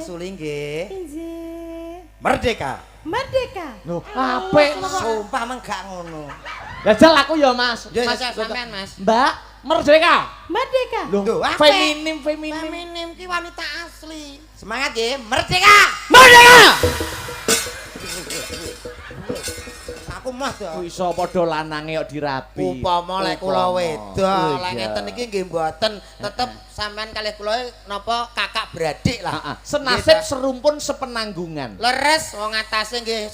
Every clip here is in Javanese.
wangsuli nggih. Nggih. Merdeka. Merdeka. Lho, apik. Sumpah meng gak ngono. Jajal aku ya, Mas. Mas sampean, Mas. Mbak, merdeka. Merdeka. Lho, apik. Feminim. Feminim ki wanita asli. Semangat nggih, merdeka. Merdeka. Aku mah to. Ku iso padha lanange kok dirabi. Upama lek kula wedok, lek iya. ngeten iki nggih mboten tetep sampean kalih kula napa kakak beradik lah. Heeh. Senasib serumpun sepenanggungan. Leres wong atase nggih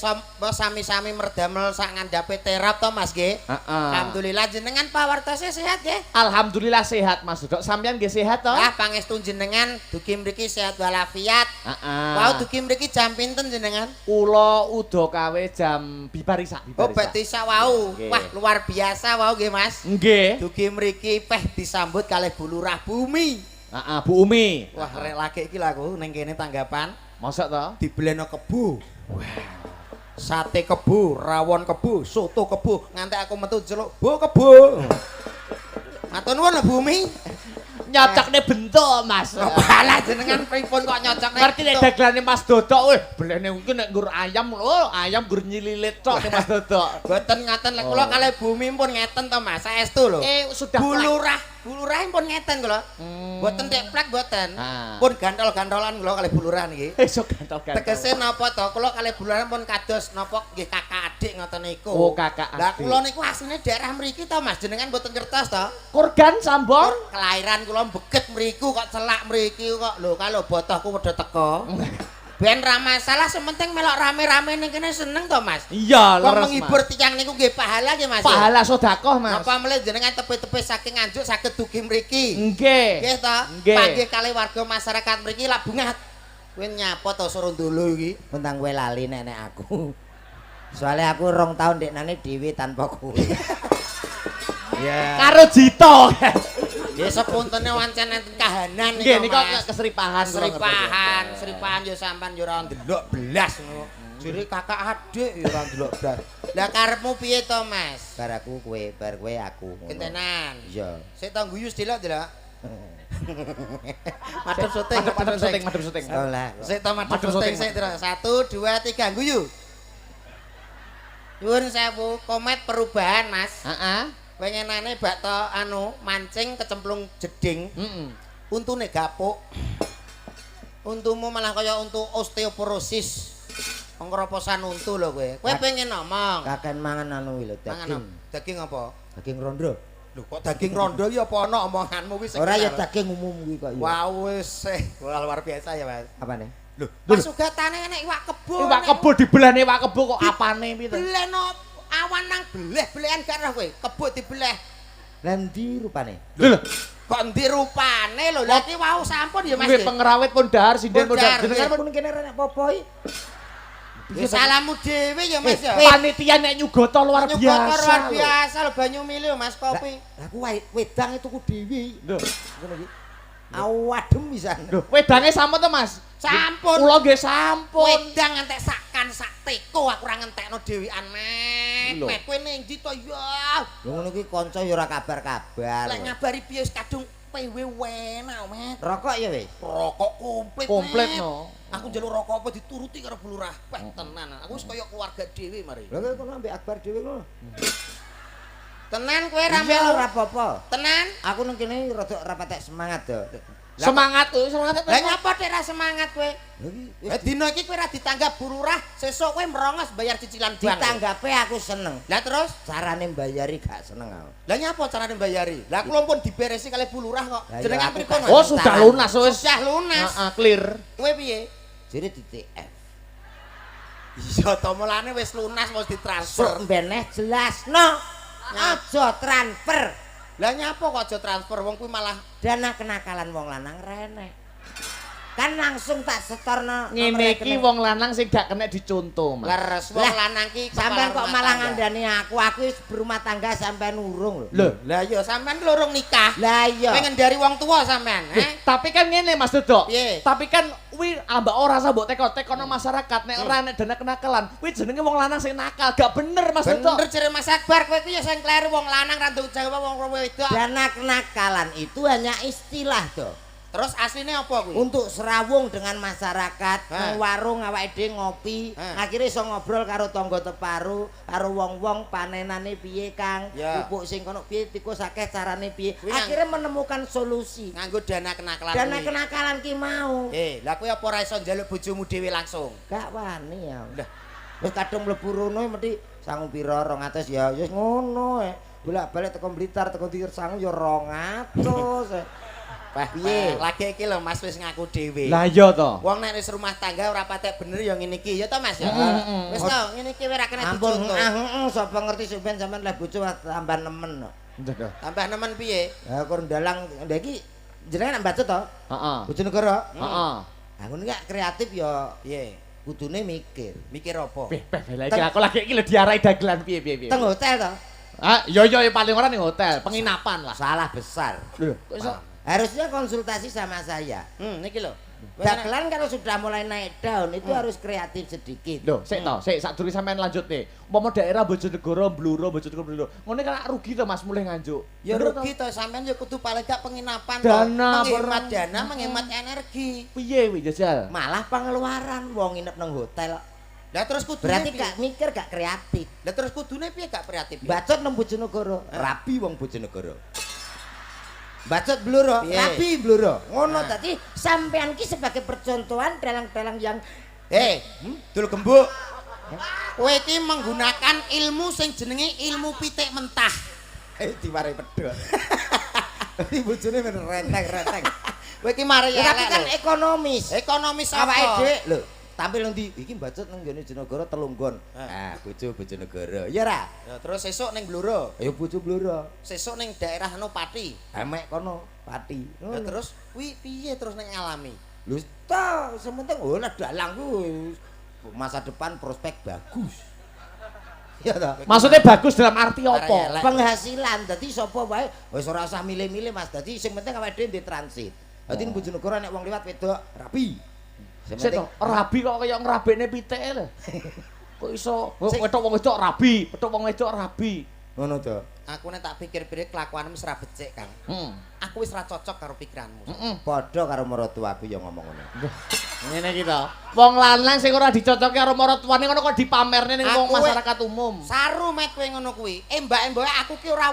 sami-sami merdamel sak ngandhape terap to Mas nggih. Heeh. Alhamdulillah jenengan pawartose sehat nggih. Alhamdulillah sehat Mas Dok. Sampeyan nggih sehat to? Ah pangestu jenengan dugi mriki sehat walafiat. Heeh. Wau dugi mriki jam pinten jenengan? Kula uda kawe jam bibarisa. Oh betisa wau. Nggih. Wah luar biasa wau nggih Mas. Nggih. Dugi mriki peh disambut kalih Bu Lurah Bumi. Heeh, Bu Umi. Wah rek lagi iki lho aku ning kene tanggapan Mosok to? dibeleno kebo. Sate kebo, rawon kebo, soto kebo, nganti aku metu jeluk, "Bu kebo." Matur nuwun Bu Umi. Nyocokne bentuk Mas. Alah jenengan pripun kok nyocokne? Ngerti nek dagelane Mas Dodok, weh, belene iki nek nggur ayam lho, ayam nggur nyililit tok nek Mas Dodok. Boten ngaten lek kula kalih bumi pun ngeten to Mas, saestu lho. Sudah Bu Lurah pun ngeten kula. Boten teplek boten. Ah. Pun gantol-gantolan kula kalih Bu Lurah niki. Iso gantol-gantol. Tegese napa to? Kula kalih Bu Lurah pun kados napa nggih kakak adik ngoten niku. Oh, kakak Lah adik. kula niku asline daerah mriki to Mas, jenengan boten ngertos to? Kurgan Sambor. Kelahiran kula beget mriku kok celak mriki kok lho kalau botohku wedha teko. Ben ra masalah sementing melok rame-rame ning kene seneng to Mas. Iya, Kok leres menghibur Mas. tiyang niku nggih pahala nggih Mas. Pahala sedekah Mas. Napa mlih jenengan tepe-tepe saking Nganjuk saged dugi mriki. Nggih. Nggih to? Nggih. Panggih kalih warga masyarakat mriki lah bungat. Kowe nyapa to suruh ndolo iki? Mentang kowe lali nenek aku. Soalnya aku 2 tahun deknane dhewe tanpa kowe. Ya. Karo Jito. Ya sepuntene wancen enten kahanan Nggih niku nika Mas. keseripahan. Seripahan yo sampean yo ora ndelok blas ngono. Jere kakak adik yo ora ndelok blas. Lah karepmu piye to, Mas? Bar aku kowe, bar kowe aku. ngono. Kentenan. Iya. Sik to guyu delok. Madhep syuting, Madhep syuting. Oh lah. Sik to madhep Madhep syuting syuting. sik delok. 1 2 3 guyu. Nyuwun sewu, komet perubahan, Mas. Heeh. Pengenane bak to anu mancing kecemplung jeding. Heeh. Untune gapuk. Untumu malah kaya untu osteoporosis. Pengkeroposan untu lho kowe. Kowe pengen ngomong. Kaken mangan anu lho Mangan daging. daging apa? Daging rondo. Lho kok daging rondo iki apa ana omonganmu kuwi sing. Ora ya daging umum kuwi kok ya. Wow wis luar biasa ya, Mas. Apane? Lho, pasugatane enek iwak kebo. Iwak kebo dibelane iwak kebo kok apane piye to? Beleno awan nang beleh-belehan gak roh kowe. Kebo dibeleh. Lah ndi rupane? Lho, Kok ndi rupane lho. Lah iki wau sampun ya, Mas. kuwi pengerawit pun dahar sinden pun dahar. Jenengan Jenengan pun kene ora nek apa iki. Ya salamu dhewe ya, Mas ya. Panitia nek nyugoto luar Nyugoto biasa. luar lho. biasa lho banyu milih Mas kopi. Lah aku wedang itu ku dhewe. Lho, Ngono iki. Awadem pisan. lho, wedange sampun to, Mas? Sampun. Kula nggih sampun. Wedang ngantek sakan sak teko aku ora ngentekno dhewean Met. Lho. Met kowe ning ndi to ya? Lho ngono ki kanca ya ora kabar-kabar. Lek ngabari piye wis kadung PW enak Met. Rokok ya wis. Rokok komplit. Komplit Met. no. Aku njaluk rokok apa dituruti karo Bu Lurah. Wah tenan. Aku wis kaya keluarga dhewe mari. Lha kok ambek Akbar dhewe ngono. Tenan kowe ra Iya melu. ora apa-apa. Tenan. Aku nang kene rada ora patek semangat to. Semangat tuh, semangat. Lah nyapa tek ra semangat kowe? Lha iki Dina iki kowe ra ditanggap Bu Lurah, sesuk kowe merongos bayar cicilan bank. ditanggape aku seneng. Lah terus Carane mbayari gak seneng aku. lah nyapa carane mbayari? Lah kula pun diberesi kali Bu Lurah kok. Lah, Jenengan ya aku pripun? gak Oh, sudah lunas wis. Sudah lunas. Heeh, clear. Kowe piye? Jere di TF. Iya to mulane wis lunas wis ditransfer. Sok beneh jelasno. Aja transfer. Lah nyapa kok aja transfer wong kuwi malah Dana kenakalan wong lanang rene. Kan langsung tak setorno Ngene iki wong lanang sing gak kena dicontoh, Mas. leres wong lanang ki sampean kok kepala malah rumah tangga. ngandani aku wis berumah tangga sampean urung lho. Lho, Lah iya sampean lorong nikah. Lah iya. Pengen dari wong tua sampean, tapi kan ngene Mas Dodok. Piye? Tapi kan kuwi ambak ora usah mbok teko-tekono masyarakat nek ora nek dana kenakalan. Kuwi jenenge wong lanang sing nakal, gak bener Mas Dodok. Bener jere Mas Akbar kowe ku ya sing kleru wong lanang ra nduk jawab wong wedok. Dana kenakalan itu hanya istilah toh. Terus aslinya apa kuwi? Untuk serawung dengan masyarakat, Hah. nang warung awake dhewe ngopi, Hah. akhirnya iso ngobrol karo tangga teparu, karo wong-wong panenane piye Kang, Ya. pupuk sing kono piye, tikus akeh carane piye. Kuwi nang- Akhirnya menemukan solusi. Nganggo dana kenakalan. Dana kuwi. kenakalan ki mau. Lah kowe apa ora iso njaluk bojomu dhewe langsung? Gak wani ya. Lah. Wis kadung mlebu rono mesti sangu pira 200 ya wis ngono bolak-balik teko Blitar teko Tir sangu ya 200. Piye? Lagi iki lho Mas wis ngaku dhewe. Lah iya to. Wong nek wis rumah tangga ora patek bener ya ngene iki ya to Mas ya. Wis to ngene iki ora kena Ampun, dicontoh. sapa ngerti sampean sampean leh bojo tambah nemen kok. Tambah nemen piye? Ha kur ndalang ndek iki jenengan mbacet to? Heeh. Bojonegoro. Heeh. Aku nek kreatif ya Piye? kudune mikir. Mikir apa? Lah iki aku lagi iki lho diarai dagelan piye. Teng hotel to? Ah, iya paling ora ning hotel, penginapan lah. Salah besar. Lho, kok iso? Harusnya konsultasi sama saya. Niki lho. Dagelan kalau sudah mulai naik daun itu harus kreatif sedikit. Lho, sik to, sik sadurunge sampean lanjut nih. Umpama daerah Bojonegoro, Bluro, Bojonegoro, Bluro. Ngono kan rugi to Mas mulih nganjuk. Ya Bener to? rugi to sampean ya kudu paling gak penginapan Dana, menghemat barang. dana, menghemat energi. Piye wi jajal? Malah pengeluaran wong nginep nang hotel. Lah terus kudune Berarti piye? gak mikir gak kreatif. Lah terus kudune piye gak kreatif? Bacot nang Bojonegoro, rabi wong Bojonegoro. Bacot bluro, Piye? rabi bluro. Ngono Nah. tadi sampean ki sebagai percontohan dalang-dalang yang Dul gembuk. Kowe iki menggunakan ilmu sing jenenge ilmu pitik mentah. diwarai pedhot. Iki bojone men renteng-renteng. Kowe iki mari Tapi elek kan lho. ekonomis. Ekonomis Awake apa? dhewe lho, tampil nang ndi? Iki bacot nang ngene Bojonegoro Telunggon. Ah. Bojo Bojonegoro. Ya ra? Ya terus sesuk ning Bluro. Ayo bojo bluro. Sesuk ning daerah anu Pati. Emek kono Pati. Ya terus kuwi piye terus ning ngalami? Lho ta, sementing lah dalang ku masa depan prospek bagus. Ya ta? Maksudnya bagus dalam arti Elek. apa? Penghasilan dadi sapa wae wis ora usah milih-milih Mas. Dadi sing penting awake dhewe di transit. Dadi Bojonegoro nek wong liwat wedok rapi. Sing Sik penting to, rabi kok kaya ngrabekne pitike lho. Kok iso Sik. wetok wong wedok rabi, wetok wong wedok rabi. ngono to. Aku nek tak pikir-pikir kelakuanmu wis ra becik, Kang. Heeh. Aku wis ra cocok karo pikiranmu. Padha karo mertuaku ya ngomong ngono. Ngene iki to. Wong lanang sing ora dicocoki karo maratuwane ngono kok dipamerne ning wong Aku masyarakat umum. Saru met kowe ngono kuwi. Mbak-mbake aku ki ora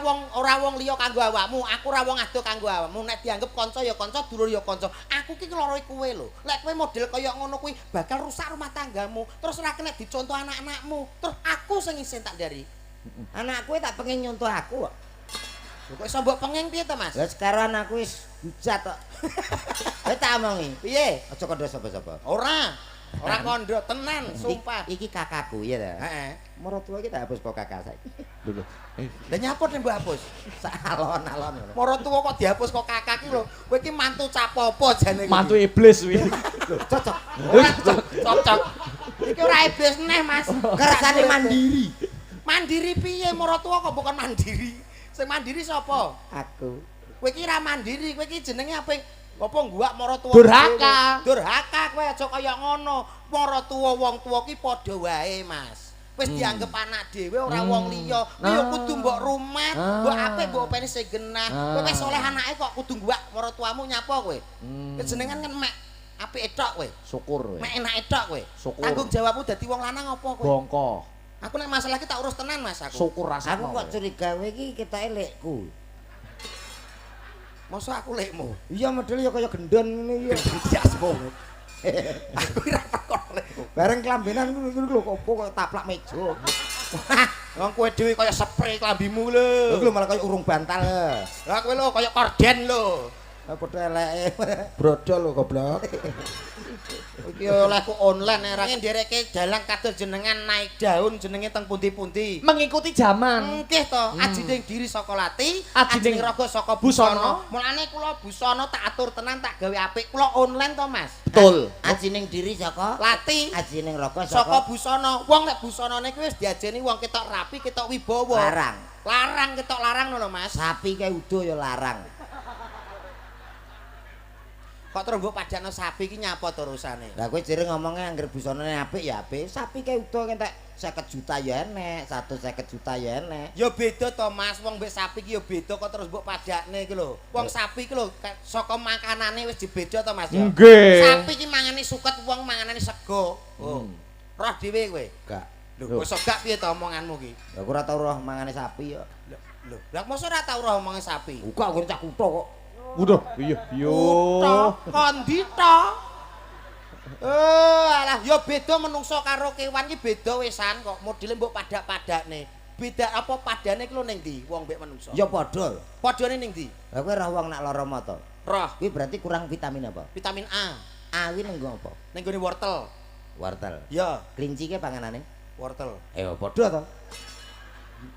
wong liya kanggo awakmu, aku ora wong ado kanggo awakmu. Nek dianggep kanca ya kanca, dulur ya kanca. Aku ki loro kowe lho. Lek kowe model kaya ngono kuwi bakal rusak rumah tanggamu. Terus ora kena dicontoh anak-anakmu. Terus aku sing isin tak dari. Anakku tak pengen nyontoh aku kok. Lho kok iso mbok pengen piye to, Mas? Lah sekarang anakku wis hujat kok. Kowe tak omongi. Piye? Aja kondo sapa-sapa. Ora. Ora kondo tenan, sumpah. Iki kakakku ya ta. Heeh. Mertua kita hapus kok kakak saiki. Lho. Lah nyapot nek mbok hapus? Alon-alon ngono. Mara tuwa kok dihapus kok kakak ki lho. Kowe iki mantu capopo jane. Mantu iblis wi. Cocok. Ora cocok. Iki ora iblis neh, Mas. Kersane mandiri. Mandiri piye maratuwa kok bukan mandiri. Sing mandiri sapa? Aku. Kowe iki ra mandiri, kowe iki jenenge apa? Apa guak maratuwa? Durhaka. Durhaka kowe aja kaya ngono. Maratuwa wong tuwa ki padha wae, Mas. Wis dianggep anak dhewe ora wong liya. Kowe ya kudu mbok rumah, mbok apik, mbok openi sing genah. Kowe wis oleh anake kok kudu guak maratuwamu nyapa kowe? Kejenengan kan mek apike tok kowe. Syukur Mek enake tok kowe. Syukur. Tanggung jawabmu dadi wong lanang apa kowe? Bongko. Aku nek masalah iki tak urus tenan, Mas aku. Syukur rasane. Aku kok curiga kowe iki ketoke lekku. Masa aku lekmu? Iya model ya kaya gendon ngene ya. Jasmu. Aku ora perkara lekmu. Bareng kelambenan ngono lho kok kok taplak meja. Wong kowe dhewe kaya spray klambimu Lho lho. malah kaya urung bantal. Lah kowe lho kaya korden lho. Padha eleke. Brodol lho goblok. Iki olehku online ora ndereke dalang kados jenengan naik daun jenenge teng pundi-pundi. Mengikuti zaman. Nggih to, ajining diri saka lati, Ajining ajining raga saka busana. busana. Mulane kula busana tak atur tenan, tak gawe apik. Kula online to, Mas. Betul. Ajining diri saka Lati ajining raga saka saka busana. Wong nek busanane kuwi wis diajeni wong ketok rapi, ketok wibawa. larang. Larang ketok larang ngono, Mas. Sapi kae udo ya larang. Kok terus mbok padakno sapi ki nyapa terusane? Lah kowe jere ngomongnya anggere busanane apik ya apik, sapi kae udo entek 50 juta ya enek, 150 juta ya enek. Ya beda to Mas, wong mbek sapi ki ya beda kok terus mbok padakne iki lho. Wong sapi ki lho saka makanane wis dibeda to Mas ya. Nggih. Sapi ki mangane suket, wong manganane sego. Oh. Roh dhewe kowe. Gak. Lho, wis gak piye to omonganmu ki? Ya aku ora tau roh mangane sapi ya. Lho, lah mosok ora tau roh omongane sapi. Buka aku cak kutho kok. Udah, iya, yo. Kondi to. Alah, ya beda menungso karo kewan ki beda wisan kok. Modele mbok padak-padakne. Beda apa padane ki lho ning ndi wong mbek menungso? Ya padha. Padane ning ndi? Lah kowe roh wong nak lara mata. Roh, Kuwi berarti kurang vitamin apa? vitamin A. A kuwi nang apa? Ning gone wortel. Wortel. Ya, Kelinci ke panganane? wortel. Padha to.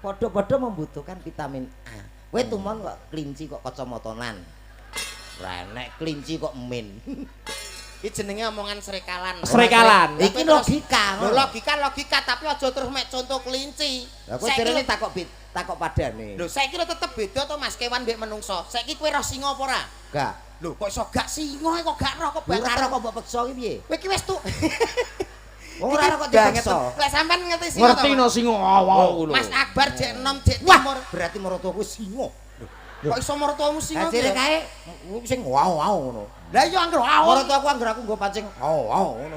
Padha-padha membutuhkan vitamin A. Kowe tumon kok kelinci kok kacamatanan. Ora enek kelinci kok min. Iki jenenge omongan serekalan. Serekalan. Iki logika. Lho logika tapi aja terus mek contoh kelinci. Lah kowe jarene takok padane. Lho saiki lho tetep beda to Mas kewan mbek menungso. Saiki kowe roh singa apa ora? Gak. Lho kok iso gak singa kok gak roh kok Ora roh kok mbok peksa ki piye? Kowe iki wis tuh. Wong ora roh kok dipeksa. Lek sampean ngerti singa Ngerti no singo wow lho. Mas Akbar jek enom jek Wah, timur. berarti maratuaku singa. Kok iso mertuamu singa? Ajire kae sing wow ngono. Lah iya anggere awon. Maratuaku anggere aku nggo pancing wow ngono.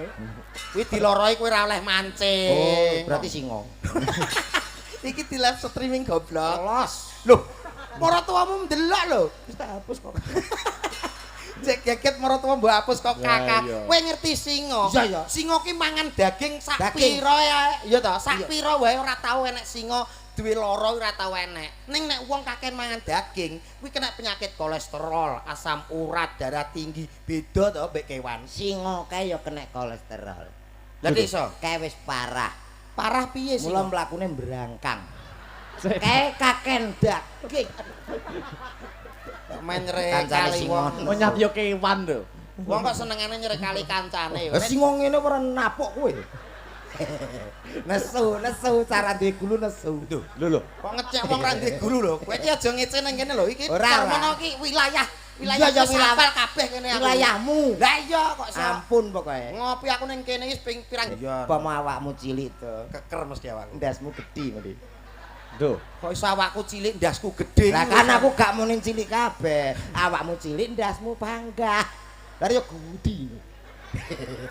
Kuwi diloroi kowe ora oleh mancing. Oh, berarti singa. Iki di live streaming goblok. Los. Loh, maratuamu ndelok lho. Wis tak hapus kok. Cek geget maratuwa mbok hapus kok kakak. Kowe ngerti singa? Iya, iya. Singa ki mangan daging sak Daging. pira ya. Iya to, sak pira wae ora tau enek singa duwe lara ora tau enek. Ning nek wong kakek mangan daging, kuwi kena penyakit kolesterol, asam urat, darah tinggi. Beda to mbek kewan. Singa kae ya kena kolesterol. Lah iso. Kae wis parah. Parah piye Mula singa? mlakune brangkang. Kae kaken daging. Main Kancane rekali singa. wong. Oh nyat yo kewan lho. Wong kok senengane nyrekali kancane. Lah singa ngene ora napuk kowe. Nesu cara duwe gulu nesu. Lho. Kok ngecek wong ra ndek guru lho. Kowe iki aja ngece ning kene lho. Iki Ora, ora. karmono iki wilayah Iya, ya, wis hafal kabeh kene aku. Wilayahmu. Lah iya kok Ampun pokoke. ngopi aku ning kene wis ping pirang Upama awakmu cilik to. keker mesti awakku. Ndasmu gedhi mesti. Duh. Kok iso awakku cilik ndasku gedhe. Lah kan aku gak muni cilik kabeh. Awakmu cilik ndasmu panggah. Lah yo gedhi.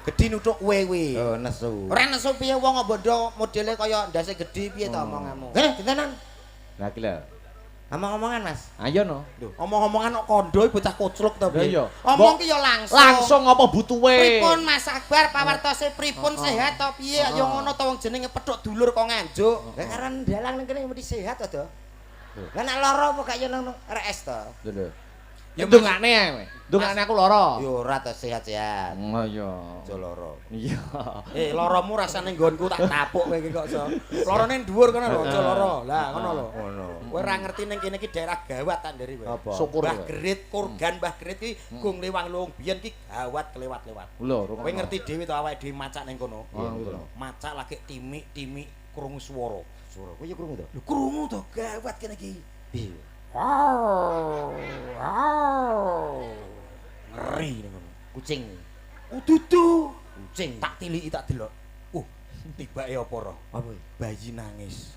gedhi nuthuk kowe kuwi. Oh nesu. Ora nesu piye wong bondo modele kaya ndase gedhe piye to omonganmu. Dintenan. Lah iki lho. Omong-omongan Mas. Ayo no. Lho, omong-omongan kok kondo bocah kocluk to Lah piye. iya. Omong ki ya langsung. Langsung apa butuhe? Pripun Mas Akbar pawartose pripun sehat to piye ya ngono to wong jenenge pethuk dulur kok nganjuk. Lah karan dalang ning kene mesti sehat to. Lah nek lara apa gak yo nang RS to. Lho. Ya, Ya ndongane ae. Ndongane aku lara. Yo ora to sehat-sehat. Oh iya. Aja lara. Iya. Laramu rasane nggonku tak tapuk kowe iki kok iso. Larane dhuwur kono lho, aja lara. Lah ngono lho. Ngono. Kowe ora ngerti ning kene iki daerah gawat tak nderi kowe. Apa? Syukur. Mbah Gerit, Kurgan Mbah Gerit iki gung lewang lung biyen iki gawat kelewat-lewat. Lho, Kowe ngerti dhewe to awake dhewe macak ning kono. Oh, ngono. Macak lagi timik-timik krungu swara. Suara kowe yo krungu to. Lho krungu to gawat kene iki. Piye? Ngeri ning kono. Kucing. Dudu. Kucing. Tak tiliki tak delok. Tibake apa ora? Apa? Bayi nangis.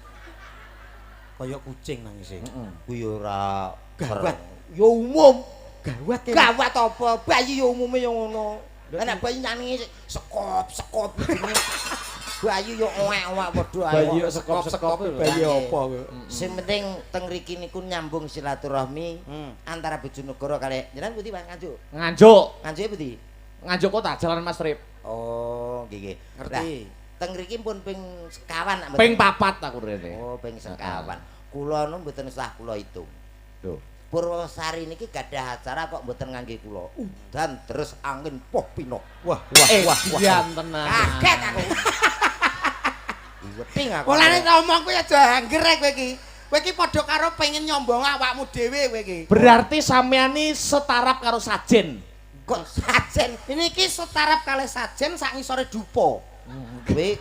Kaya kucing nangise. Kuwi ora Gawat. Yo umum. Gawat kene. Gawat apa? Bayi yo umume yo ngono. Lah nek bayi nangis sekop-sekop jenenge. Bayi yo owek-owek padha ae. Bayi yo sekop-sekop bayi apa kowe? Sing penting teng mriki niku nyambung silaturahmi antara Bojonegoro kali jenengan pundi Mas Nganjuk? Nganjuk. Nganjuke pundi? Nganjuk kota Jalan Mas Trip. Oh, nggih nggih. Ngerti. Teng mriki pun ping sekawan nak Ping 4 aku rene. Oh, ping sekawan. Kula nu mboten usah kula hitung. Lho. Purwosari niki gadah acara kok mboten ngangge kula. Dan terus angin poh pino. Wah, Dian tenan. Kaget aku. Weting aku. Mulane ngomong kowe aja angger kowe iki. Kowe iki padha karo pengen nyombong awakmu dhewe kowe iki. Berarti sampean iki setarap karo Sajen. Kok sajen. Ini iki setarap kalih sajen sak ngisore dupa.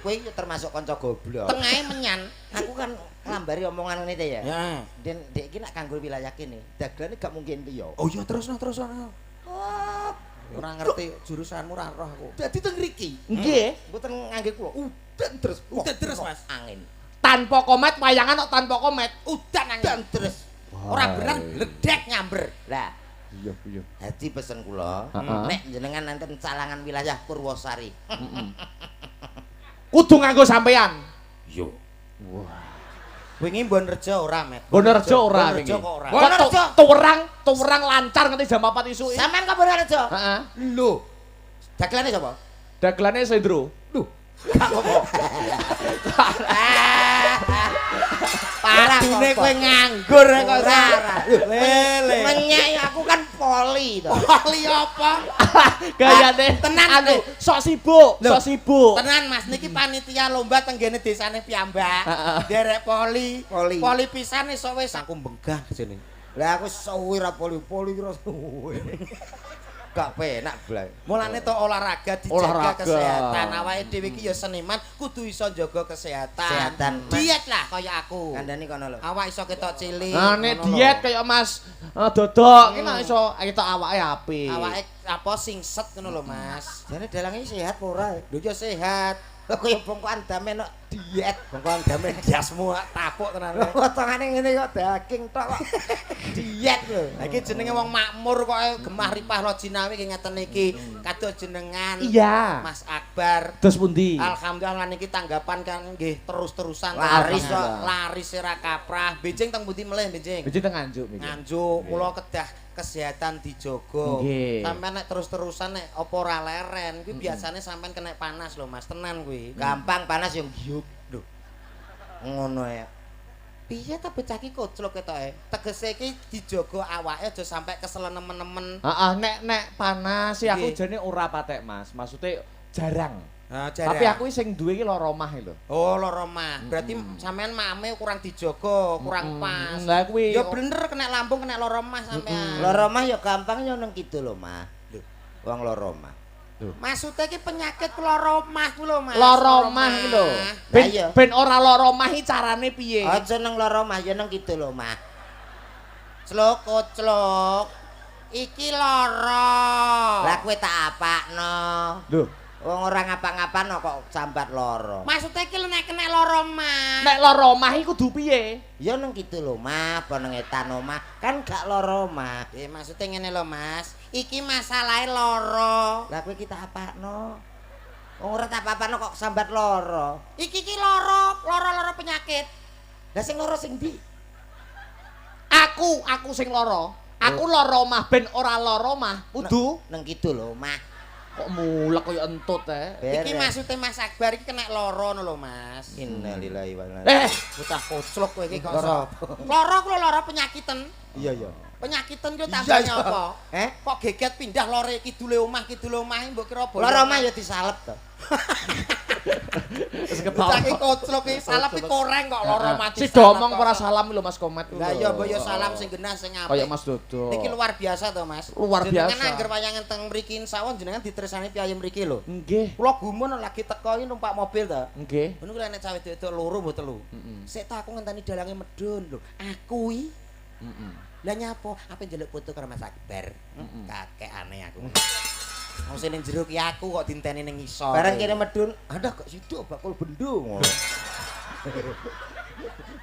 Kowe termasuk kanca goblok. Tengahe menyan. Aku kan nglambari omongan ngene ya. Ya. Den dek iki nak kanggo wilayah kene. Dagelane gak mungkin liya. Oh iya terus. Oh, Ora ngerti jurusanmu ora roh aku. Dadi teng mriki. Nggih. Mboten ngangge kula. Udan terus. Udan terus, Mas. Angin. Tanpa komet wayangan kok tanpa komet. Udan angin. Udan terus. Ora bener ledek nyamber. Lah, Iya, iya. dadi pesen kula, Heeh. nek jenengan nanten calangan wilayah Purwosari. Kudu nganggo sampean. Yo. Wingi Bonrejo ora, Met. Bonrejo ora wingi. Bonrejo kok ora. Bonrejo. Tuwerang lancar nganti jam 4 isuk. Sampean kok Bonrejo? Heeh. Lho, Dagelane sapa? Dagelane Sendro. lho. Parah Dune kok. kowe nganggur kok Ora, ora. Lele. Menyek aku kan poli to. Poli apa? Gayane Tenan, anu Le. sok sibuk, Loh, sok sibuk. Tenan Mas, niki panitia lomba tenggene desane piyambak. Derek poli. Poli. Poli pisan iso wis aku benggah jene. Lah aku suwi ra poli-poli kira suwi. Gak penak blay. Mulane to olahraga dijaga Olahraga. kesehatan. Awake dhewe iki ya seniman kudu iso jaga kesehatan. Kesehatan, Mas. Diet lah kaya aku. Kandhani kono lho. Awak iso ketok cilik. Nah, nek ngono lho. diet kayak Mas Dodok, ki nek iso kita awake apik. Awake apa singset ngono lho, Mas. Jane dalange sehat apa ora? Lho yo sehat. Kaya bongkokan damen kok diet. Bongkoan damen jasmu tapuk tenan. Potongane ngene kok daging tok kok. Diet lho. Lah iki jenenge wong makmur kok gemah ripah lo jinawi ki ngeten iki. Kados jenengan Iya. Mas Akbar. Terus pundi? Alhamdulillah lan iki tanggapan kan nggih terus-terusan Laris kok. kok. Laris ora kaprah. Benjing teng pundi melih benjing? Biji teng Nganjuk iki. Nganjuk kula kedah kesehatan dijogo. Nggih. Sampeyan nek terus-terusan nek apa ora leren kuwi biasane sampeyan kena panas lho Mas, tenan kuwi. Gampang panas yang giuk. Lho, Ngono ya. piye ta bocah ki koclok ketoke? Tegese iki dijogo awake aja sampe keselen nemen-nemen. Heeh, nek panas sih aku Nggih. jane ora patek Mas. Maksudnya jarang. Nah, Tapi aku sing duwe iki lara omah lho. oh lara mah. Berarti sampean mame kurang dijogo, kurang pas. Lah kuwi Ya bener kena lambung kena lara mah sampean. Lara mah ya gampang ya nang kidul lho, Mah. Lho. Wong lara mah. Maksudnya ki penyakit lara mah ku lho Mas. lara omah iki lho. Lah iya. Ben ora lara omah iki carane piye? Aja nang lara mah ya nang kidul lho, Mah. Clok koclok. Iki lara. Lah kowe tak apakno. Lho, Wong ora ngapa-ngapano kok sambat lara. Maksudnya ki nek kena lara mah. nek lara omah iki kudu piye? Ya nang kidul lho, Mah, apa nang etan omah. Kan gak lara omah. Maksudnya ngene lho Mas. Iki masalahe lara. Lah kowe kita apakno? Wong ora tak apakno kok sambat lara. Iki ki lara penyakit. Lah sing lara sing ndi? Aku sing lara. Aku lara omah ben ora lara omah. Kudu Nang kidul lho, Mah. kok mulek kaya entut Iki maksudnya Mas Akbar iki kena lara ngono lho Mas. Innalillahi wa inna ilaihi. Bocah koclok kowe iki kok. Lara. Lara ku lho lara penyakiten. Iya ya. Penyakiten ku tambahnya apa? Eh? Kok geget pindah lore kidule omah mbok kira apa? Lara mah ya disalep to. wis Bocah iki koclok iki salep iki koreng kok lara mati. Si domong ora salam lho Mas Komet. Lah ya mbok ya salam sing genah sing apik. Kaya Mas Dodo. Niki luar biasa to Mas. Luar Jenengan biasa. angger wayangan teng mriki insawon jenengan ditresani piyayem mriki lho. Nggih, Kula gumun lagi teko iki numpak mobil to. nggih. Ngono kuwi nek cawe wedok loro mbok telu. Sik ta aku ngenteni dalange medun lho. Aku iki lah nyapo? Apa njaluk foto karo Mas Akbar? Kakek aneh aku. Wong sing ning jero ki aku kok dinteni ning ngisor. Bareng kene medun, ada kok situ bakul bendo ngono.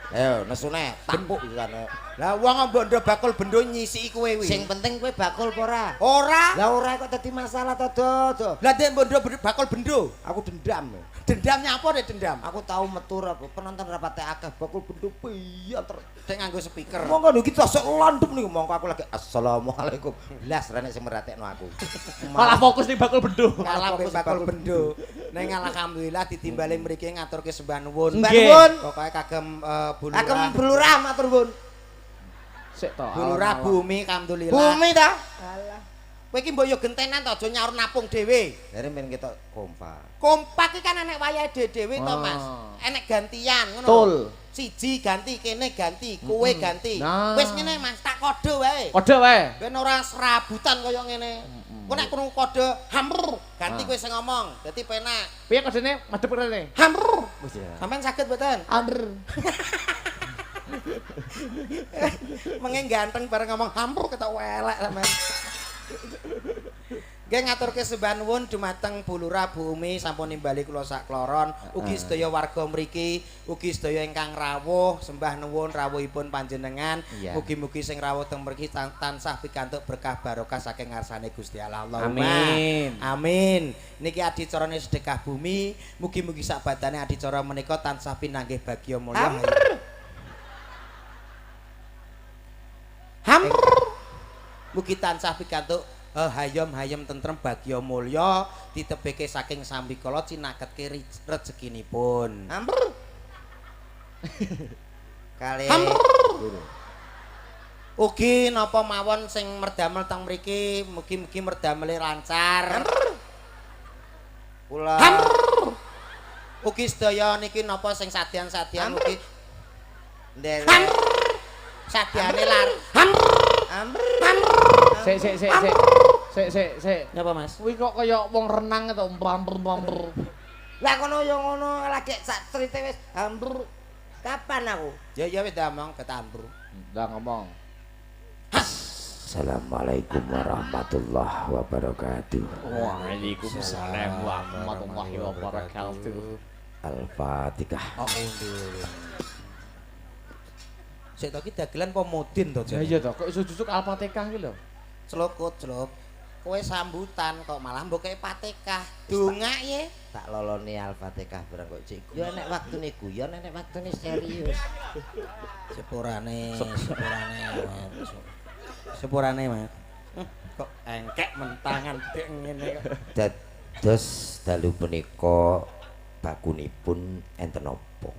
Ayo nesune tapuk isane. Lah wong mbok ndo bakul bendo nyisiki kowe kuwi. Sing penting kowe bakul apa ora? Ora. Lah ora kok dadi masalah to, Dodo. Lah ndek mbok ndo bakul bendo. Aku dendam. Dendamnya apa dek dendam? Aku tahu metur aku penonton rapate akeh bakul bendo piyanter. Dek nganggo speaker. Monggo lho kita sok landep niku monggo aku lagi assalamualaikum. Blas rene sing meratekno aku. Malah fokus ning bakul bendo. Kalah Fokus bakul bakul bendo. Ning alhamdulillah ditimbali mriki ngaturke sembah nuwun. Nggih. Pokoke kagem bulurah. Aku bulurah matur nuwun. Sik to. Bulurah bumi alhamdulillah. Bumi ta? Alah. Kowe iki mbok yo gentenan to aja nyaur napung dhewe. Dari men kita kompak. Kompak iki kan enek wayahe dhewe to, Mas. Enek gantian ngono. Betul. Siji ganti, kene ganti, kowe ganti. Nah. Wis ngene Mas, tak kode wae. Kode wae. Ben ora serabutan kaya ngene. Kowe nek krungu kode hamr, ganti kowe sing ngomong. Dadi penak. Piye kodene madhep kene? Hamr. Wis ya. Sampeyan saged mboten? Amr. Mengeng ganteng bareng ngomong hamr ketok welek sampean. Nggih ngaturke sembah nuwun dumateng Bu Lurah Bu Umi sampun nimbali kula sak kloron, ugi sedaya warga mriki, ugi sedaya ingkang rawuh sembah nuwun rawuhipun panjenengan. Mugi-mugi sing rawuh teng mriki tansah pikantuk berkah barokah saking ngarsane Gusti Allah. Amin. Amin. Niki adicarane sedekah bumi, mugi-mugi sak badane adicara menika tansah pinanggih bagya mulya. Mugi tansah pikantuk hayam-hayam tentrem bagya mulya ditebeke saking sambikala cinaketke rezekinipun. Kali Ugi napa mawon sing merdamel teng mriki mugi-mugi merdamele lancar. Kula Ugi sedaya niki napa sing sadyan-sadyan ugi nderek sadyane lar. Sik. Napa Mas? Kuwi kok kaya wong renang to, mpamper-mpamper. lah kono yo ngono lagi sak cerita wis hambur. Kapan aku? Ya wis damong ketambur. Ndak ngomong. Assalamualaikum warahmatullahi wabarakatuh. Waalaikumsalam warahmatullahi wabarakatuh. Al-Fatihah. Sik to ki dagelan apa mudin to, Ya iya to, kok iso jusuk Al-Fatihah ki lho. Celukut, celuk. Kowe sambutan kok malah mbok kei Fatihah. Dongak ye. Tak loloni Al-Fatihah bareng kok cik. Yo nek waktune guyon, nek waktune serius. Sepurane. Sepurane, Mas. Kok engkek mentangan dek ngene kok. Dados dalu punika bakunipun enten napa?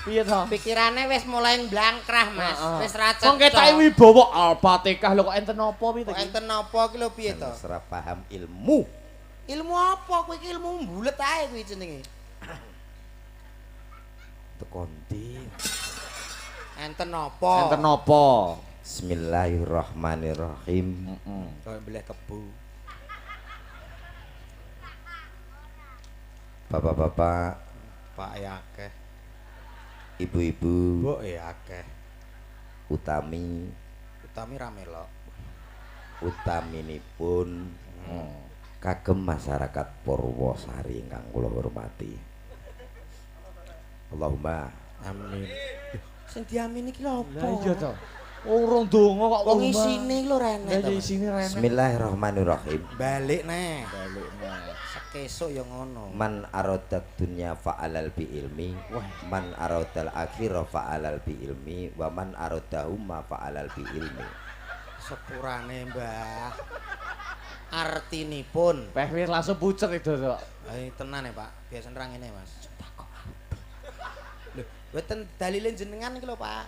Piye to? Pikirane wis mulai mblangkrah, Mas. Wis ra cocok. Wong ketake wibawa Al-Fatihah lho kok enten apa piye to? Kok enten napa ki lho piye to? Ora paham ilmu. Ilmu apa? Kowe iki ilmu mbulet ae kuwi jenenge. Tekondi. Enten napa? Enten apa? Bismillahirrahmanirrahim. Kaya mbleh kebu. Bapak-bapak, Pak akeh. ibu-ibu, Mbok akeh. utami Ra melok. utaminipun kagem masyarakat Purwosari ingkang kula hormati. Allahumma Amin. Sing diamin iki lho apa? Lah iya to. Urung donga kok Wong isine lho rene Lah to. iya isine rene. Bismillahirrahmanirrahim. Balik neh. Balik neh. Sekesuk ya ngono. Man arodat dunya fa'alal bi ilmi, man arodal akhirah fa'alal bi ilmi, wa man arodahuma fa'alal bi ilmi. Sepurane, Mbah. Artinipun. Peh wis langsung pucet itu to. Ayo tenan ya, Pak. Biasane ra ngene, Mas. Lho, mboten dalile jenengan iki lho, Pak.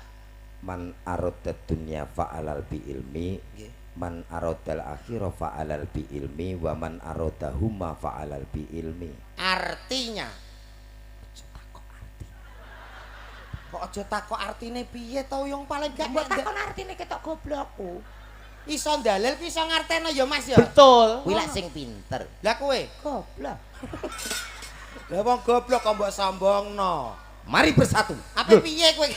Man arodat dunya fa'alal bi ilmi, Nggih. man arodal akhirah fa'alal bi ilmi, wa man arodahuma fa'alal bi ilmi. Artinya kok aja takok artine piye to yang paling gak takon artine ketok goblokku. Iso dalil ki iso ngarteno ya Mas ya. Betul. Kuwi lak sing pinter. Lah kowe Goblok. lah wong goblok kok mbok sombongno. Mari bersatu. Apa piye kowe?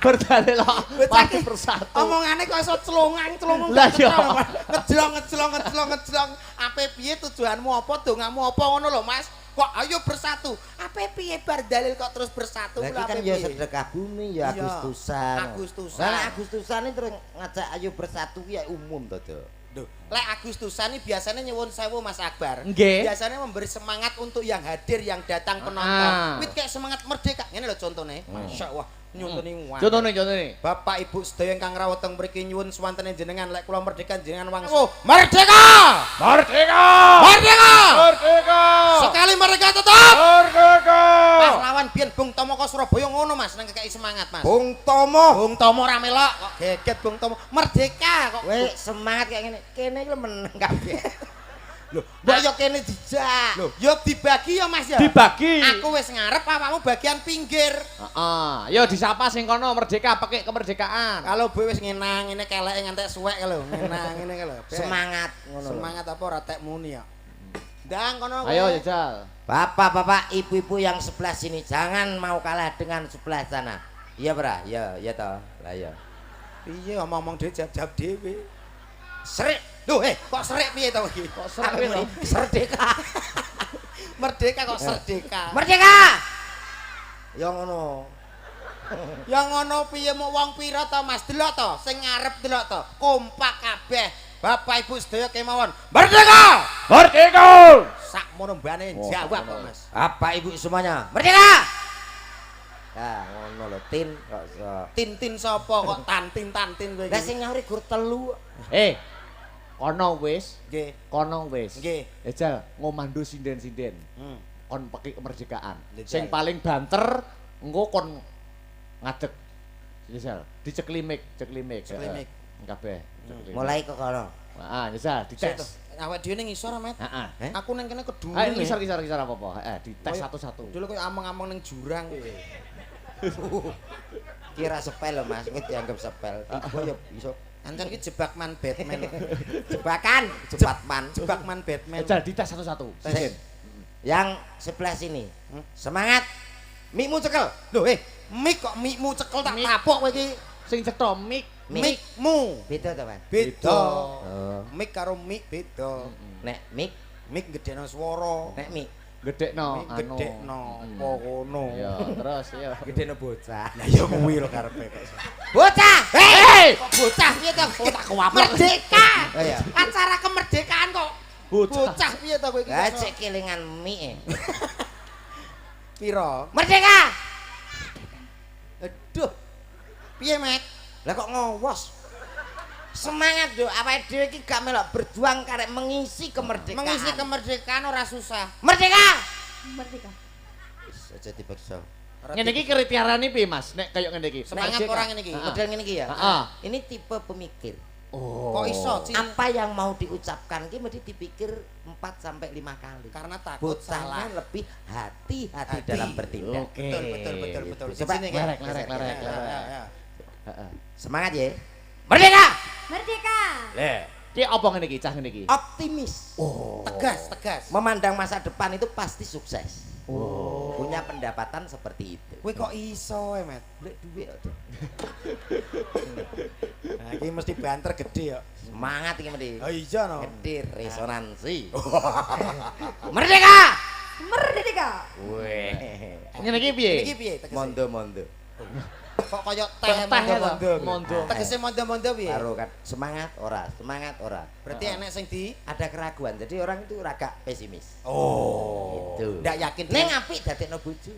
Berdalil kok mati persatu. Omongane kok iso celongang-celongang. Lah iya. Ngejlong. Apa piye tujuanmu apa, dongamu apa ngono lho Mas? Kok ayo bersatu. Apa piye bar dalil kok terus bersatu Lah iki kan ya sedekah bumi ya Iya. Agustusan. Agustusan. Lah Agustusan ini terus ngajak ayo bersatu ki ya umum to, Dok. Duh, lek Agustusan ini biasanya nyuwun sewu Mas Akbar. Nggih. Biasanya memberi semangat untuk yang hadir, yang datang penonton. Wit kayak semangat merdeka. Ngene lho contone. Masyaallah, nyontoni wae. Contohnya. Bapak Ibu sedaya ingkang rawuh teng mriki nyuwun swantene jenengan lek kula merdeka jenengan wangsul. Merdeka! Merdeka! Merdeka! Merdeka! Sekali merdeka tetap. Merdeka! Pahlawan biyen Bung Tomo ke Surabaya ngono Mas nang kekeki semangat Mas. Bung Tomo. Bung Tomo ra melok kok geget Bung Tomo. Merdeka kok. Weh semangat kayak ngene. Kene iki meneng kabeh. Lho, mbok yo kene dijak. Lho, yo dibagi ya Mas ya. Dibagi. Aku wis ngarep awakmu bagian pinggir. Heeh. Yo disapa sing kono merdeka pakai kemerdekaan. Kalau gue wis ngenang ngene keleke ngantek suwek lho, ngenang ngene lho. Semangat ngono. Semangat apa ora tek muni ya. Ndang kono. Ayo jajal. Bapak-bapak, ibu-ibu yang sebelah sini jangan mau kalah dengan sebelah sana. Iya, Bra? Ya toh. Lah ya. Piye omong-omong dhewe jawab dhewe. Serik. Loh, kok serik piye to iki? Kok serik piye to? Serdeka. Merdeka kok serdeka. Merdeka. Ya ngono. Ya ngono piye mau wong pira to Mas? Delok to, sing ngarep delok to. Kompak kabeh. Bapak Ibu sedaya kemawon. Merdeka! Merdeka! Sakmono mbane jawab kok Mas. Apa ibu semuanya? Merdeka! Ya ngono lho, tin kok iso. Tintin sapa kok tantin-tantin kowe Lah iki? sing nyauri gur telu. Kono wis, Nggih. kono wis. Nggih. Ejal ngomando sinden-sinden. Kon peki kemerdekaan. Jajal. Sing paling banter engko kon ngadeg. Ejal, dicekli mic, cekli mic. Cekli mic. Kabeh. cekli mic. Mulai kok kono. Heeh, Ejal, Sik to. dites. Awak dhewe ning ngisor, Met. Heeh. Aku ning kene kedune. Ayo ngisor apa-apa. Dites Koyo- satu-satu. Dulu koyo amang-amang ning jurang kowe. Kira sepel lho Mas, iki dianggap sepel. Tiba ya iso Ancen iki jebakman Batman. jebakan, jebatman. Jebakman Batman. Ejal dites satu-satu. Sinden. Yang sebelah sini. Semangat. Mikmu cekel. Loh, mik kok mikmu cekel tak Mik. tapuk kowe iki. Sing cetha mic. Mikmu. Beda to, Mas? Beda. Oh. Mik karo mik beda. Nek mik, Mik gedheno swara. nek mik. Gedekno Mik gedhekno apa kono. Ya, terus ya. Gedene bocah. Lah ya kuwi lho karepe kok. Bocah! Hei! Kok bocah piye to? Tak kuwaplok. Merdeka. Oh iya. Acara kemerdekaan kok. Bocah piye to kowe iki? Lah cek kelingan mik. Pira? Merdeka! Aduh. Piye, Mek? Lah kok ngowos? Semangat yo, awake dhewe iki gak melok berjuang karek mengisi kemerdekaan. Mengisi kemerdekaan ora susah. Merdeka! Merdeka. Wis aja dipaksa. Ngene iki kriteриane piye, Mas? Nek kaya ngene iki. Semangat Merdeka. orang ngene iki. Model ngene iki ya. Heeh. Ini tipe pemikir. Oh. Kok iso, Ci? Apa yang mau diucapkan ki mesti dipikir 4 sampai 5 kali. Karena takut salah. Bocahnya lebih hati-hati Hati. dalam bertindak. Oke. Betul. Gitu. Coba, Sini, lerek, Kak. lerek, lerek, Ya, lerek. ya, ya. Heeh. Semangat ya. Merdeka! Merdeka. Ki apa ngene iki, cah ngene iki? Optimis. Tegas. Memandang masa depan itu pasti sukses. Punya pendapatan seperti itu. Kowe kok iso, Met? Lek duit aja. Nah, iki mesti banter gede ya. Semangat iki mesti. Oh iya no. Gede resonansi. Merdeka! Merdeka. Weh. Ngene iki piye? Iki piye tegese? Mondo-mondo. Kok kaya teh Teh mondo-mondo. mondo. Tegese mondo-mondo piye? Karo kan semangat ora. Berarti enek sing di Ada keraguan. Jadi orang itu agak pesimis. Oh. Gitu. Ndak yakin. Neng apik dadekno bojo.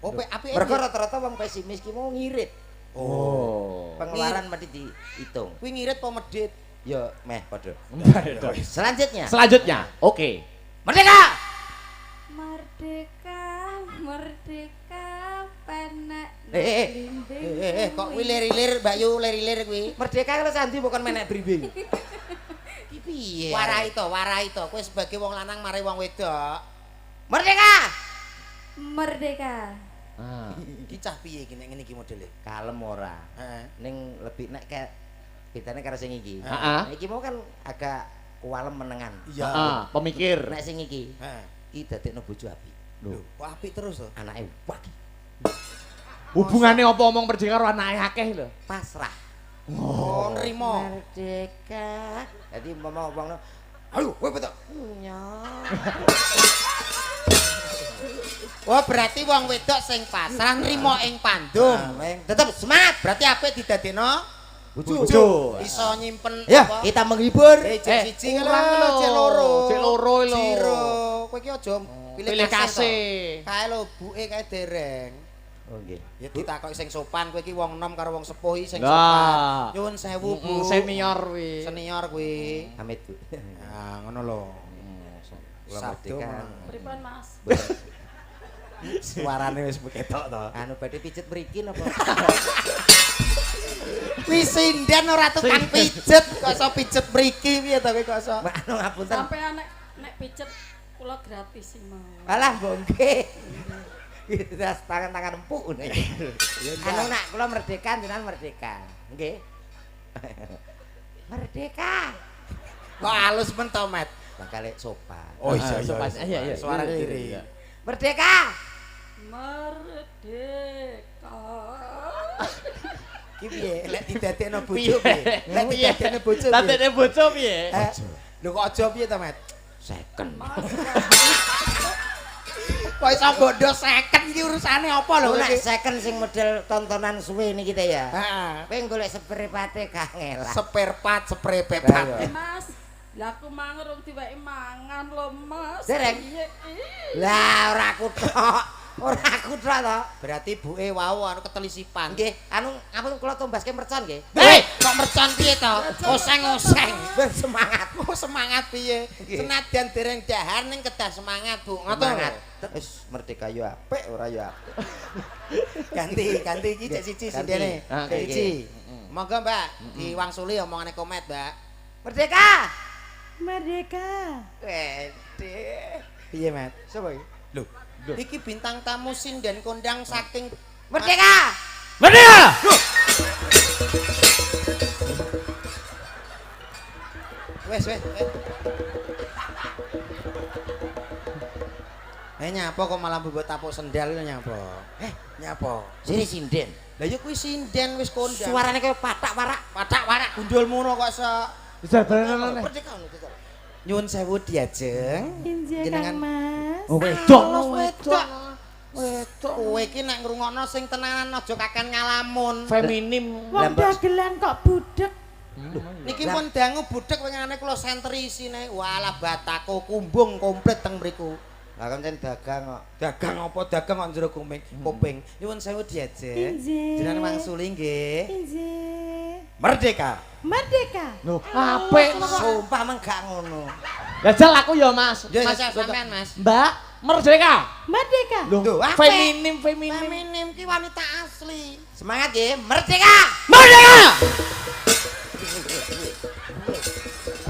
Oh, apik. Mergo rata-rata wong pesimis ki mau ngirit. Oh. Pengeluaran mesti dihitung. Kuwi ngirit apa medhit? Ya meh padha. Selanjutnya. Selanjutnya. Oke. Merdeka! Merdeka penek Kok kuwi lir-lir, Mbak Yu, lir-lir kuwi. Merdeka kalau sandi bukan menek brimbing. Ki piye? Warai to. Kowe sebagai wong lanang mari wong wedok. Merdeka! Merdeka. Ah. Iki cah piye iki nek ngene iki modele? Kalem ora. Heeh. Ning lebih nek kayak bedane karo sing iki. Heeh. Nek iki mau kan agak kualem menengan. Iya. Heeh, pemikir. Nek sing iki Heeh. iki dadekno bojo apik. Lho, kok apik terus to? Anake wagi Hubungane apa omong merdeka karo anake akeh lho. pasrah. Oh, nrimo. Merdeka. Jadi mama wong Ayo, kowe betok. nya. Oh, berarti wong wedok sing pasrah nrimo ing pandum. Tetap semangat. Berarti apik didadekno Bojo. iso nyimpen Ya, apa? kita menghibur. Cek siji kurang lho, cek loro. Cek loro lho. Ciro. Kowe iki aja Pilih kasih. Kae lho buke kae dereng. Oh nggih. Ya ditakoki sing sopan kowe iki wong enom karo wong sepuh iki sing Lah. sopan. Nyuwun sewu, Bu. Senior kuwi. Senior kuwi. Amit Bu. Nah, ngono lho. Kula Sabdo merdeka. ngono. Pripun Mas? Suarane wis ketok to. Anu badhe pijet mriki napa? Kuwi sinden ora tukang pijet, kok iso pijet mriki piye to kowe kok iso? Mbak anu ngapunten. Sampai nek pijet kula gratis sih mau. Alah bongke. Das tangan-tangan empuk nek. Anu nak kula merdeka jenengan merdeka. Nggih. Merdeka. Kok halus men to, Met? Bakal sopan. Oh iya sopan. iya. Iya, iya. Suarane Iya, iri. iya. Merdeka. Merdeka. Ki piye? Lek didadekno bojo piye? Lek didadekno bojo piye? Dadekne bojo piye? Lho kok aja piye to, Met? Second. Kok iso bondo second iki urusane apa lho Lho nek iki? second sing model tontonan suwe niki kita ya. Heeh. Kowe golek seprepate kangelan. Spare part, spray Lah, pepat. iya. Mas, lah aku mangan rung diweki mangan lho, Mas. Dereng? Iya, Lah ora kutok. Ora kutok to. Berarti buke wau anu ketelisipan. Nggih, anu ampun kula tombaske mercon nggih. Kok mercon piye to? Oseng-oseng. Ben semangat. Oh, semangat piye? Nggih. Senajan dereng dahar ning kedah semangat, Bu. Ngoten. Semangat. Wis merdeka yo apik ora yo apik. Ganti iki cek siji Ganti. sindene. Ah, Cek oke, siji. Monggo, Mbak, diwangsuli omongane Komet, Mbak. Merdeka. Merdeka. Wede. Piye, Mat? Sapa iki? Lho, iki bintang tamu sinden kondang saking Merdeka. Merdeka! Wes. Nyapa kok malah mbok tapuk sendal iki nyapa? Nyapa? Sini sinden. Lah ya kuwi sinden wis kondang. Suarane kaya patak-warak. Patak-warak gundulmu kok se Bisa bener. Merdeka ngono iki. nyuwun sewu diajeng. Injih Kang Mas. Oh wedok. Wedok. Kowe iki nek ngrungokno sing tenanan aja kaken ngalamun. Feminim. Wong dagelan kok budek. Niki pun dangu budhek wingane kula sentri isine. Walah batako kumbung komplit teng mriku. Lah kan dagang kok. Dagang apa dagang kok njero kuping. Nyuwun sewu diajeng. Injih. Jenengan wangsuli nggih. Injih. Merdeka. Merdeka. Loh, apik. Sumpah men gak ngono. Jajal aku ya, Mas. Ya Mas, sampean, Mas. Mbak, merdeka. Merdeka. Loh, apik. Feminim. Feminim ki wanita asli. Semangat nggih, merdeka. Merdeka!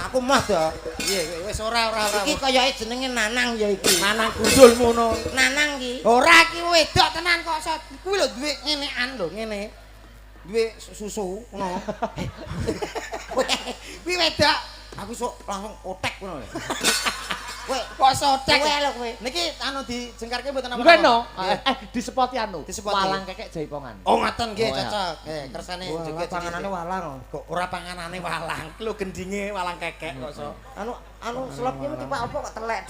Aku mah to. Iya, wis ora. Iki koyoke jenenge Nanang ya iki. Nanang gundulmu no. Nanang iki. Ora ki wedok tenan kok kuwi lho duwe ngenekan lho ngene. Duwe susu ngono. Kuwi wedok. Aku sok langsung otek ngono lho. Kowe kok sotek. Kowe lho kowe. Niki anu dijengkarke mboten apa. Bukan no. Disepoti anu. Disepoti. Walang kekek jaipongan. Oh ngaten nggih Oh, ya. cocok. Kersane Wah, joget panganane walang. kok ora panganane walang. Lho gendinge walang kekek kok so. Anu selop ki tipe apa kok telek.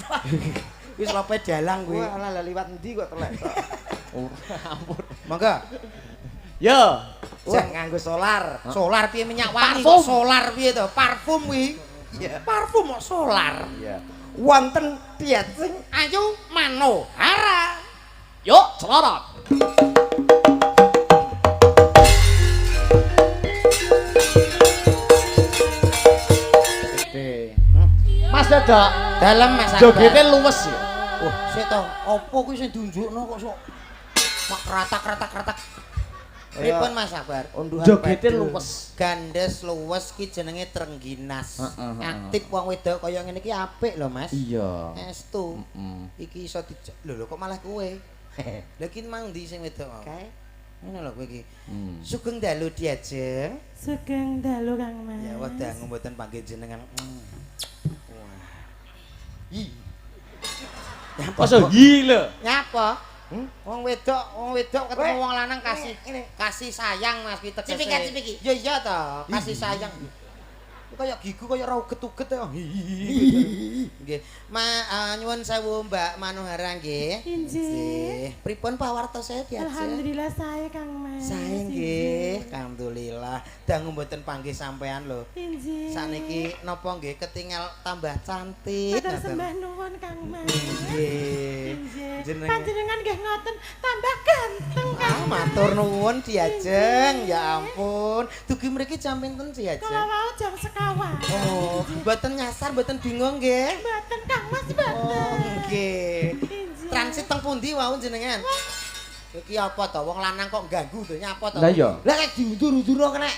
Wis lope dalang kuwi. Wah, ala liwat endi kok telek. Ampun. Monggo. Yo. Wah, nganggo solar. Solar piye minyak wangi Parfum. kok solar piye to? Parfum kuwi. Iya. Parfum kok solar. Iya. Wonten diet sing Ayu Manohara. Yuk, celorot. Mas dadak. Dalem Mas. Jogete luwes ya. Wah, sik to. Apa kuwi sing diunjukno kok sok mak kratak. Pripun Mas Sabar? unduhan Jogete pedel. luwes. Gandes luwes ki jenenge Trengginas. Aktif wong wedok kaya ngene iki apik lho Mas. Iya. Estu. Iki iso lho kok malah kowe. Lha ki mang ndi sing wedok mau? Kae. Ngono lho kowe iki. Sugeng dalu diajeng. Sugeng dalu Kang Mas. Ya wedang mboten panggih jenengan. Wah. Hi. Masa gila. Nyapa? Wong wedok ketemu wong lanang kasih Ini. kasih sayang Mas ki tegese. Cipiki. Ya iya to, kasih sayang. Kaya gigu kaya ora uget-uget ya. Nggih. Nyuwun sewu Mbak Manohara nggih. Injih. Pripun pawarto saya diajeng? Alhamdulillah saya Kang Mas. Saya nggih, alhamdulillah. Dangu mboten panggih sampean lho. Injih. Sakniki napa nggih ketinggal tambah cantik. Matur sembah nuwun Kang Mas. Nggih. Injih. Jenengan- Panjenengan nggih ngoten tambah ganteng Kang. Matur nuwun diajeng. Ya ampun. Dugi mriki jam pinten diajeng? Kalau mau jam sekawan. Oh, mboten nyasar, mboten bingung nggih. Mboten Kang Mas Oh, mboten. nggih. Injih. Transit teng pundi wau jenengan? Iki apa to? Wong lanang kok ganggu to nyapa to? Lah iya. Lah nek diundur-undurno kena.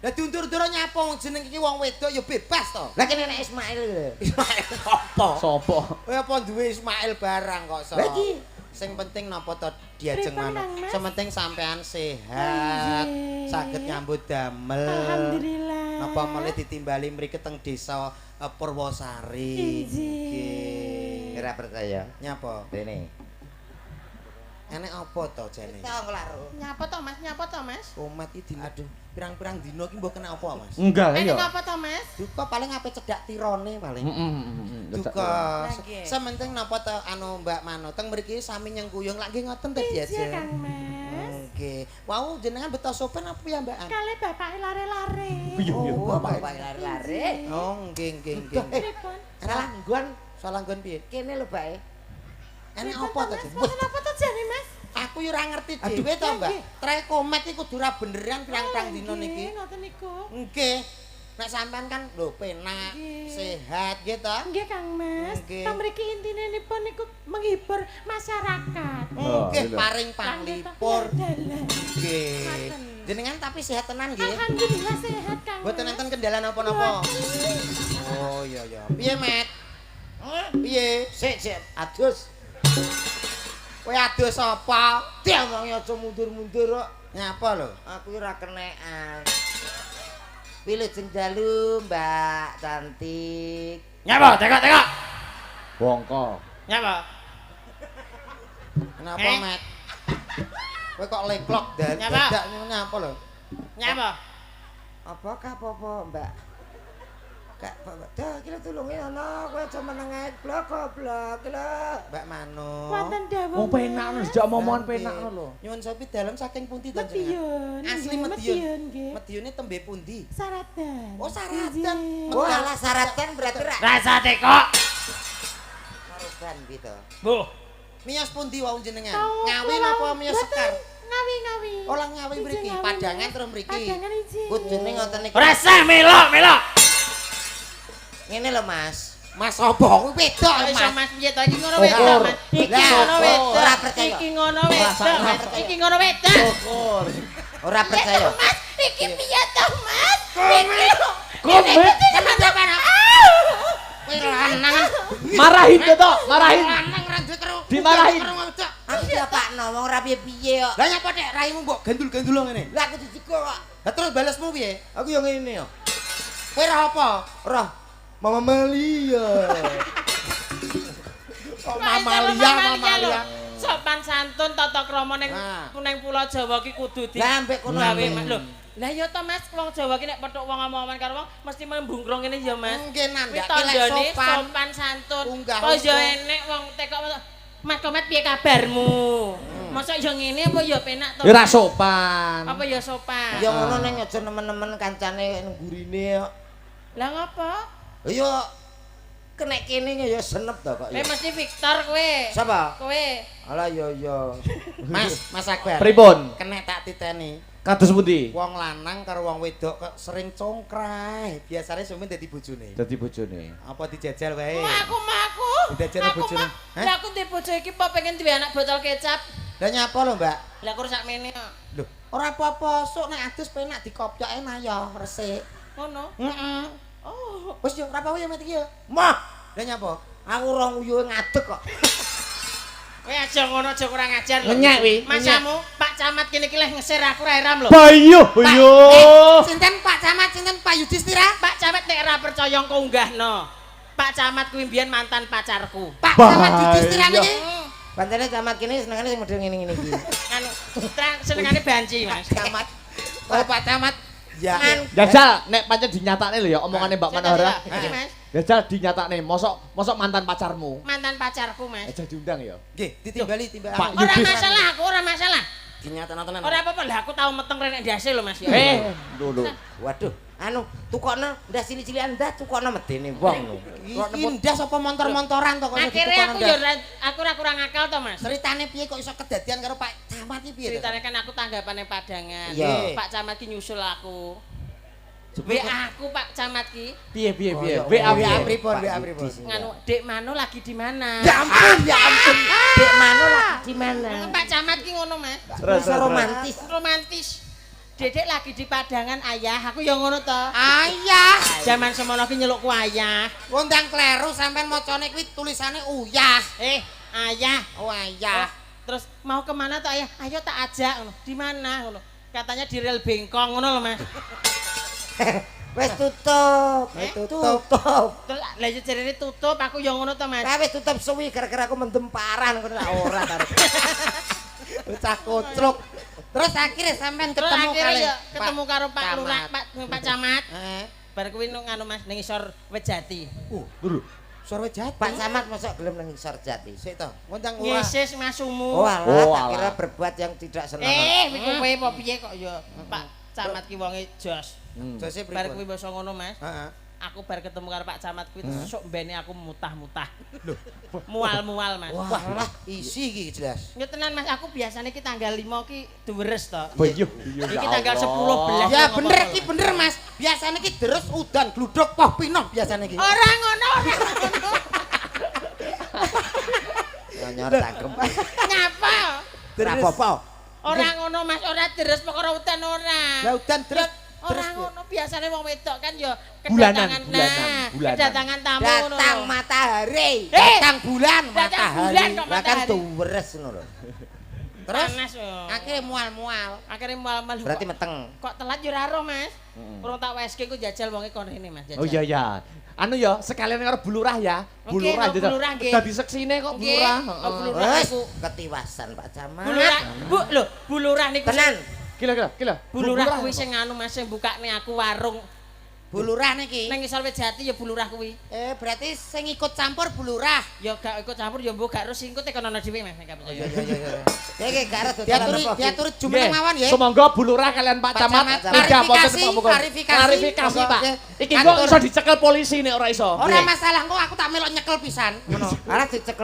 Lah diundur-undur nyapa wong jeneng iki wong wedok ya bebas to. Lah kene nek Ismail lho. Ismail apa? Sopo? Kowe apa duwe Ismail barang kok so. Lah iki Sing penting napa to diajeng Pripun, manuk. Kang Mas? Sementing sampean sehat, Injih. saged nyambut damel. Alhamdulillah. Napa malih ditimbali mriki teng desa Purwosari. Injih. Nggih. ora percaya. Nyapa? Rene. Enek apa to jane? Tong laro. Nyapa to Mas? Nyapa to Mas? Komet iki aduh, pirang-pirang dino iki mbok kena apa, Mas? Enggak Ini ya. apa to Mas? Duka paling ape cedak tirone paling. Duka. Nggih. Sementing napa to anu Mbak Mano teng mriki sami nyengkuyung lak nggih ngoten tadi Iya aja. Kang Mas. Nggih. Wau jenengan beto sopen apa ya Mbakan? Kali bapake lare-lare. Oh, bapak lari-lari. Oh, nggih nggih nggih. Pripun? Salah nggon Salah nggon piye? kene lho, Pak. Enek apa to? Jen? Mboten apa to jane Mas? Aku yo ora ngerti dhewe to, Mbak. Trek komet iku kudu ra beneran pirang-pirang dino Nggih, niki. ngoten niku. Nggih. Nek sampean kan lho penak, Nggih. sehat gitu. Nggih Kang Mas. Nggih. Pamriki intine nipun niku menghibur masyarakat. Oh, Nggih gitu. paring panglipur. Dalan. Nggih. Ngoten. Jenengan tapi sehat tenan nggih. Alhamdulillah sehat Kang. Mboten Mas. enten kendala napa-napa. Oh iya iya. Piye, Met? Piye? Sik, adus. Kowe adus apa? Diomongi aja mundur-mundur kok. Nyapa lho? Aku ora kenekan. Pilih sing dalu, Mbak cantik. Nyapa, tengok. Bongko. Nyapa? Kenapa, Met? Kowe kok lengklok Nyapa? dadak nyapa lho? Nyapa? Apakah apa, Mbak? Kak, dah kira tulungin ana kowe aja meneng ae blok-blok lho. Mbak Mano. Wonten dawuh. Wong penak lho, sejak momongan Nggih. penak lho. Nyuwun sepi dalam saking pundi to jenengan? Medion. Asli Nggih, Medion. nggih. Medione tembe pundi? Saratan. Oh, Saratan. Nggih. Oh, alah syaratan berarti ra Rasa tekok. karuban gitu. Bu, Miyos pundi wau jenengan? Tau Ngawi kula napa miyos mboten. sekar? Ngawi. Olah ngawi Ijin mriki, ngawi. padangan terus mriki. Padangan ijin. Kudune ngoten iki. rasa melok. Ngene lho, Mas. Mas opo kuwi wedok Iso Mas. Mas piye to iki ngono Ukur. wedok Mas. Iki Lah, ngono oh, wedok. ora percaya. Iki ngono wedok Rasane Mas. percaya. Iki ngono wedok. Syukur. Ora percaya. Mas, iki piye to Mas? Komet. Sampeyan kowe lanang. Marahin to, Tok. Marahin. Lanang ra duwe karo. Dimarahin. karo wedok. Aku diapakno wong ora piye-piye kok. Lah nyapa Dek raimu mbok gandul-gandul ngene. Lah aku dijiko kok. Lah terus balesmu piye? Aku yo ngene yo. Kowe ra apa? Roh, Mama Malia. Kok Mamalia. mamalia. Sopan santun tata krama ning Nah. pulau Jawa ki kudu di Lah ambek kono gawe ambek. Mas lho. Lah ya to Mas, wong Jawa ki nek petuk wong omong-omongan karo wong mesti membungkrong ngene ya Mas. Nggih Kuwi nandhake lek tandane sopan. sopan santun. Unggah Kok ya hukum. enek wong tekok Mas Komet piye kabarmu? Mosok ya ngene apa ya penak to? Ya ra sopan. Apa ya sopan? Ya ngono ning aja nemen-nemen kancane nggurine kok. Lah ngopo? Yo kenek kene ya senep to kok. Kowe mesti Victor kowe. Sapa? Kowe. Alah yo. Mas Akbar. Pripun? Kenek tak titeni. Kados pundi? Wong lanang karo wong wedok kok sering congkrah. Biasane sumin dadi bojone. Dadi bojone. Apa dijajal wae? Aku. Udah jane bojone. Hah? Lah aku ndek bojo iki apa pengen duwe anak botol kecap. Lah nyapa lho, Mbak? Lah aku sak mene kok. Lho, ora apa-apa, sok nek adus penak dikopyoke nah ya resik. Ngono. Heeh. Oh. Wis yo ora apa-apa ya met iki ya. Mah, Lah nyapa? aku ora nguyuhe ngadeg kok. Kowe aja ngono aja kurang ajar lho. Ngenyek wi, Masamu Pak Camat kene iki leh ngeser aku ra eram lho. Bayo, yo. Sinten Pak Camat, sinten Pak Yudhistira? Pak Camat nek ora percaya engko unggahno. Pak Camat kuwi mbiyen mantan pacarku. Pak Camat Bahaya. Yudhistira niki. Pancene camat kene senengane sing model ngene-ngene iki. Anu senengane banci Mas. Camat. Oh, Pak Camat. Ya. Jajal, nek pancen dinyatakne lho ya omongane Mbak Manohara. Iki Mas, Jajal dinyatakne, mosok mantan pacarmu. mantan pacarku Mas. Aja diundang ya. Nggih, ditimbali timbal. Pak Ora Yudhis. masalah aku, ora masalah. Dinyatana tenan. Ora apa-apa lah aku tau meteng renek ndase lho Mas ya. Dulu. Waduh, anu tukokno ndas cilik-cilikan ndas tukokno medene wong lho. Iki ndas apa montor-montoran to kok iso Akhire ditukokno aku ya ndas? aku ora kurang akal to Mas. Ceritane piye kok iso kedadian karo Pak Camat iki piye? to? Ceritane kan aku tanggapane padangan. Iya. Pak Camat ki nyusul aku. WA aku Pak Camat ki. Piye Oh, WA WA piye? pripun, WA pripun? Nganu, Dek Mano lagi di mana? Ya ampun. Dek Mano lagi di mana? Pak Camat ki ngono, Mas. Rasa romantis. Romantis. Dedek lagi di padangan ayah, aku ya ngono to. Ayah. Zaman semono ki nyelukku ayah. Wondang kleru sampean macane kuwi tulisane uyah. Ayah. Oh, ayah. Terus mau kemana tuh ayah? Ayo tak ajak ngono. Di mana ngono? Katanya di rel Bengkong ngono lho, Mas. Wis tutup. Tutup. Terus lha yo jarene tutup, aku ya ngono to, Mas. Lah wis tutup suwi gara-gara aku mendem parah ngono ora ta. Bocah kocluk. Terus akhirnya sampean Terus ketemu akhirnya kali ya ketemu karo Pak Camat. Lurah, Pak Camat. Eh, Bar kuwi nang anu Mas ning isor Wejati. Sorwe jati. Pak Camat mosok gelem nang isor jati. Sik to, ngontang ora. Yesus masumu. Oh alah, Oh, tak alah. kira berbuat yang tidak senang. kowe apa piye kok ya Pak Camat ki wonge jos. Jose Bar kuwi pripun? basa ngono Mas. Heeh. Aku bar ketemu karo Pak Camat kuwi sok mbene aku mutah-mutah. Mual-mual Mas. Wah, lah isi iki jelas. Ya tenan Mas, aku biasanya ki tanggal 5 ki deres to. Boyo. Iki tanggal 10 belas. Ya bener iki bener Mas. Biasane iki deres udan gluduk poh pinoh biasane iki. Ora ngono, ora ngono. Nyor cangkem. Nyapa? Ora apa-apa. Ora ngono Mas, ora deres perkara udan ora. Lah udan deres Ora ngono, biasane wong wedok kan ya Bulanan, kedatangan bulanan. kedatangan tamu ngono. datang matahari, Eh, datang bulan, datang matahari. bulan kok Lah kan matahari. tuweres ngono lho. Terus Panas yo. akhirnya mual-mual. Akhirnya mual-mual. Berarti kok- meteng. Kok telat yo ora ro, Mas. Urung tak weske ku jajal wonge kon rene Mas jajal. Oh iya ya. Anu ya, sekalian karo bulurah ya. Oke, Bulurah no, bulurah, nggih. Dadi seksine kok Nggih. bulurah. Oh, bulurah. Wes aku. ketiwasan Pak Camat. Bulurah, Bu, lho, bulurah niku. Tenan. Kila. Bulurah kuwi sing anu Mas sing bukakne aku warung Bulurah niki. ning isor Wejati ya bulurah kuwi. Berarti sing ikut campur bulurah. Ya gak ikut campur ya mbok gak harus singkut tekan ana dhewe Mas nek percaya. Iki gak arep Diaturi jumeneng mawon ya. Sumangga bulurah kalian Pak Pak Camat. Camat, Tidak klarifikasi, muga-muga. klarifikasi. Klarifikasi, Monggo, Pak. nggih. Iki kok iso dicekel polisi nek ora iso. Ora masalah kok aku tak melok nyekel pisan. Ngono. Arep dicekel